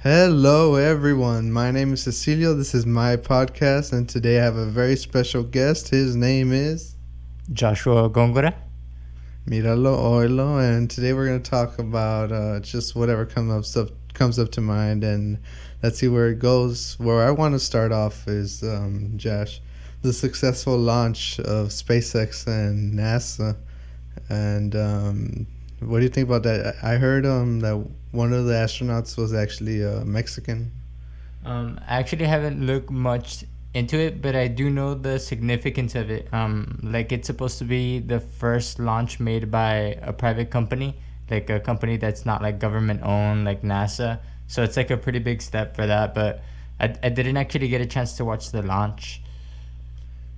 Hello, everyone. My name is Cecilio. This is my podcast, and today I have a very special guest. His name is Joshua Gongora. Miralo Oilo, and today we're going to talk about just whatever comes up to mind, and let's see where it goes. Where I want to start off is Josh, the successful launch of SpaceX and NASA, and what do you think about that? I heard that one of the astronauts was actually Mexican. I actually haven't looked much into it, but I do know the significance of it. Like it's supposed to be the first launch made by a private company, like a company that's not like government owned, like NASA. So it's like a pretty big step for that. But I didn't actually get a chance to watch the launch.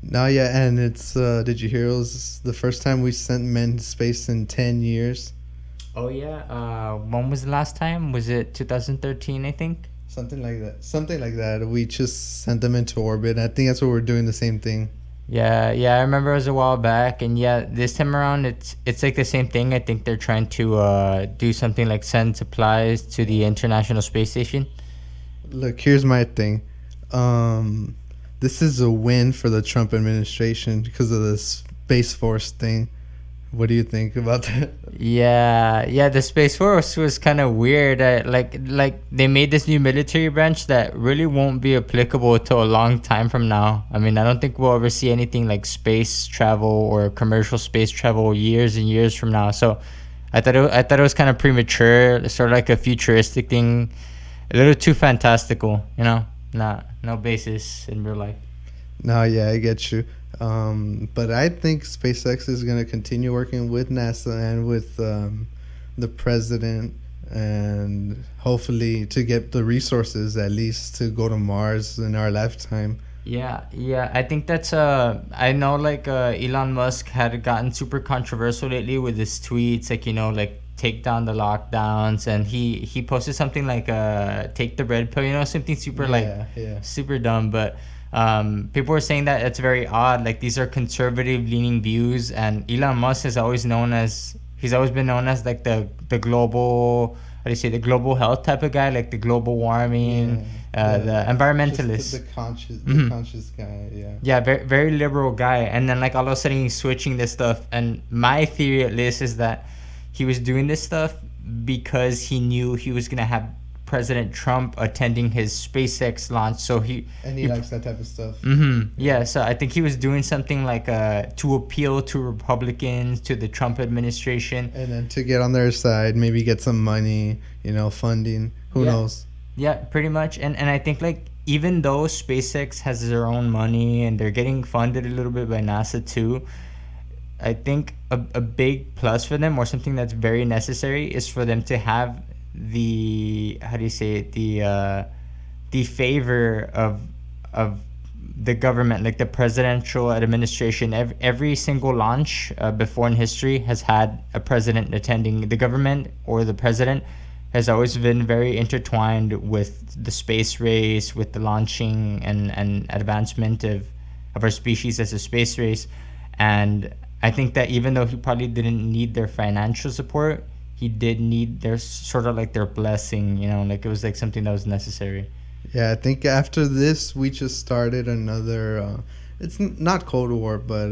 No, yeah, and it's did you hear it was the first time we sent men to space in 10 years? Oh yeah. When was the last time? Was it 2013? I think. Something like that. Something like that. We just sent them into orbit. I think that's what we're doing, the same thing. Yeah. I remember it was a while back, and yeah, this time around it's like the same thing. I think they're trying to do something like send supplies to the International Space Station. Look, here's my thing. Um this is a win for the Trump administration because of the Space Force thing. What do you think about that? Yeah. The Space Force was kind of weird. Like they made this new military branch that really won't be applicable till a long time from now. I mean, I don't think we'll ever see anything like space travel or commercial space travel years and years from now. So, I thought it was kind of premature, sort of like a futuristic thing, a little too fantastical. Not no basis in real life. No, yeah, I get you. But I think SpaceX is going to continue working with NASA and with the president, and hopefully to get the resources at least to go to Mars in our lifetime. Yeah. I think that's I know like Elon Musk had gotten super controversial lately with his tweets, like like take down the lockdowns, and he posted something like take the red pill, something super like Yeah, yeah. super dumb, but people were saying that it's very odd. Like these are conservative leaning views, and Elon Musk has always known as he's always been known as like the global, how do you say, the global health type of guy, like the global warming, the Just environmentalist. the conscious guy. Yeah. Yeah, very very liberal guy, and then like all of a sudden he's switching this stuff. And my theory at least is that he was doing this stuff because he knew he was gonna have President Trump attending his SpaceX launch, so And he likes that type of stuff. yeah, so I think he was doing something like to appeal to Republicans, to the Trump administration. And then to get on their side, maybe get some money, funding. Who Yeah. knows? Yeah, pretty much. And I think like even though SpaceX has their own money and they're getting funded a little bit by NASA too, I think a big plus for them, or something that's very necessary, is for them to have the, how do you say it, the favor of the government, like the presidential administration. Every single launch before in history has had a president attending. The government or the president has always been very intertwined with the space race, with the launching and advancement of our species as a space race. And I think that even though he probably didn't need their financial support, he did need their sort of like their blessing, like it was like something that was necessary. Yeah, I think after this, we just started another. Not Cold War, but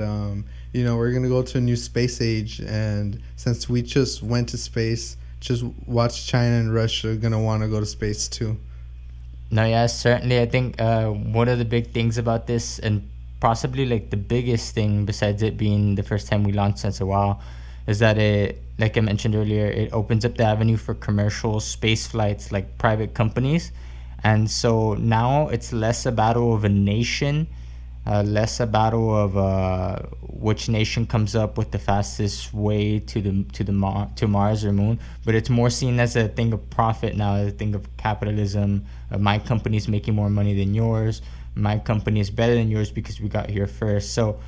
we're gonna go to a new space age, and since we just went to space, just watch China and Russia gonna want to go to space too. No, yeah, certainly. I think one of the big things about this, and possibly like the biggest thing besides it being the first time we launched since a while, is that it, like I mentioned earlier, it opens up the avenue for commercial space flights, like private companies. And so now it's less a battle of a nation, less a battle of which nation comes up with the fastest way to Mars or Moon, but it's more seen as a thing of profit now, as a thing of capitalism. My company's making more money than yours. My company is better than yours because we got here first. So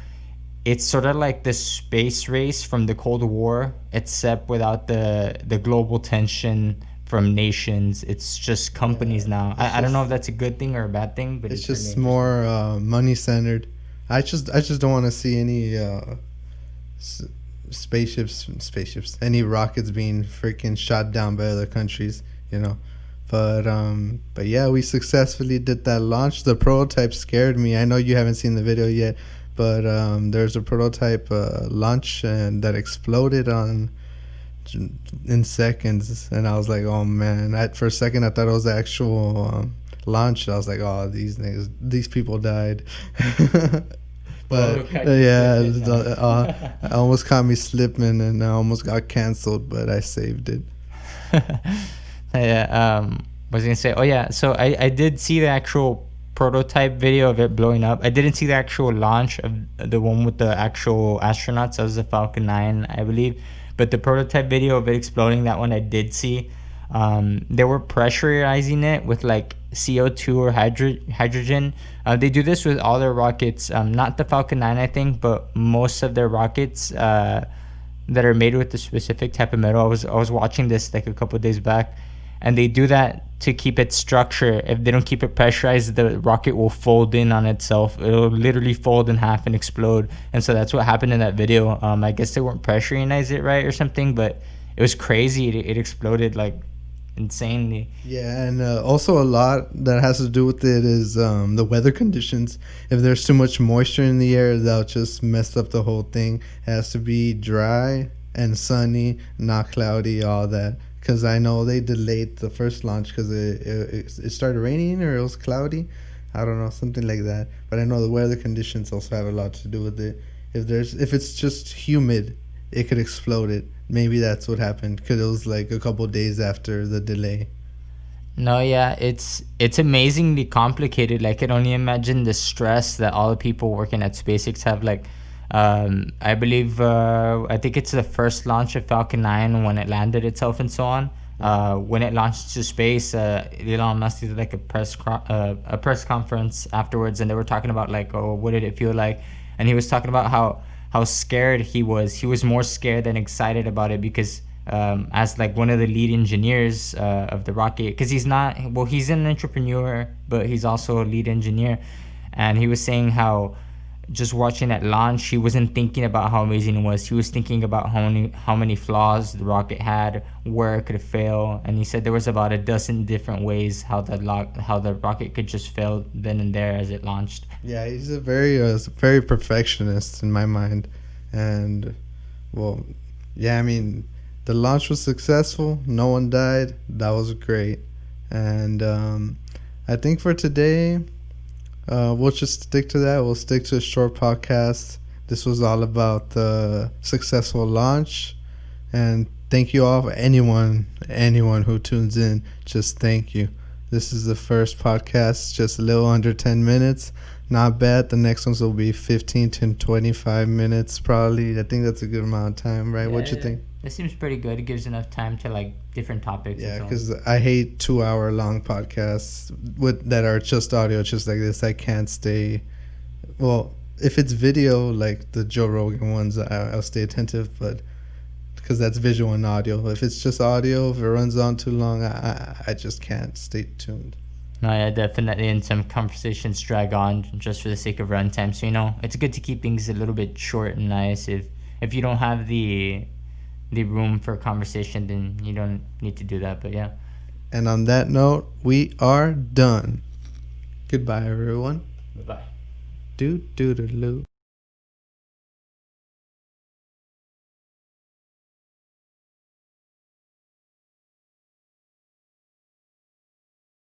it's sort of like the space race from the Cold War, except without the global tension from nations. It's just companies now. I don't know if that's a good thing or a bad thing, but It's it's just certainly interesting. more money centered. I just don't want to see any s- spaceships, any rockets being freaking shot down by other countries. You know, But yeah, we successfully did that launch. The prototype scared me. I know you haven't seen the video yet, but there's a prototype launch and that exploded in seconds, and I was like, oh man! For a second, I thought it was the actual launch. I was like, oh, these people died. But yeah, I almost caught me slipping, and I almost got canceled, but I saved it. Yeah. Was gonna say, oh yeah. So I did see the actual prototype video of it blowing up. I didn't see the actual launch of the one with the actual astronauts. That was the Falcon 9, I believe. But the prototype video of it exploding, that one I did see. They were pressurizing it with like CO2 or hydrogen. They do this with all their rockets. Not the Falcon 9, I think, but most of their rockets that are made with a specific type of metal. I was watching this like a couple of days back, and they do that to keep its structure. If they don't keep it pressurized, the rocket will fold in on itself. It'll literally fold in half and explode. And so that's what happened in that video. I guess they weren't pressurizing it right or something, but it was crazy. It exploded like insanely. Yeah, and also a lot that has to do with it is the weather conditions. If there's too much moisture in the air, that'll just mess up the whole thing. It has to be dry and sunny, not cloudy, all that. Because I know they delayed the first launch because it started raining or it was cloudy. I don't know, something like that. But I know the weather conditions also have a lot to do with it. If it's just humid, it could explode it. Maybe that's what happened because it was like a couple days after the delay. No, yeah, it's amazingly complicated. Like, I can only imagine the stress that all the people working at SpaceX have. Like, I believe, I think it's the first launch of Falcon 9 when it landed itself and so on. When it launched to space, Elon Musk did like a press conference afterwards, and they were talking about like, oh, what did it feel like? And he was talking about how scared he was. He was more scared than excited about it because as like one of the lead engineers of the rocket, because he's an entrepreneur, but he's also a lead engineer. And he was saying how just watching at launch, he wasn't thinking about how amazing it was. He was thinking about how many flaws the rocket had, where it could fail, and he said there was about a dozen different ways how the rocket could just fail then and there as it launched. Yeah, he's a very perfectionist in my mind, and well, yeah, I mean, the launch was successful. No one died. That was great, and I think for today. We'll just stick to that. We'll stick to a short podcast. This was all about the successful launch. And thank you all for anyone who tunes in. Just thank you. This is the first podcast, just a little under 10 minutes. Not bad. The next ones will be 15 to 25 minutes probably. I think that's a good amount of time, right? Yeah, what you think? This seems pretty good. It gives enough time to like different topics. Yeah, because I hate 2 hour long podcasts that are just audio, just like this. I can't stay. Well, if it's video, like the Joe Rogan ones, I'll stay attentive, but because that's visual and audio. If it's just audio, if it runs on too long, I just can't stay tuned. No, yeah, definitely. And some conversations drag on just for the sake of runtime. So, it's good to keep things a little bit short and nice. If you don't have the room for conversation, then you don't need to do that. But yeah. And on that note, we are done. Goodbye, everyone. Bye-bye. Do-do-do-do.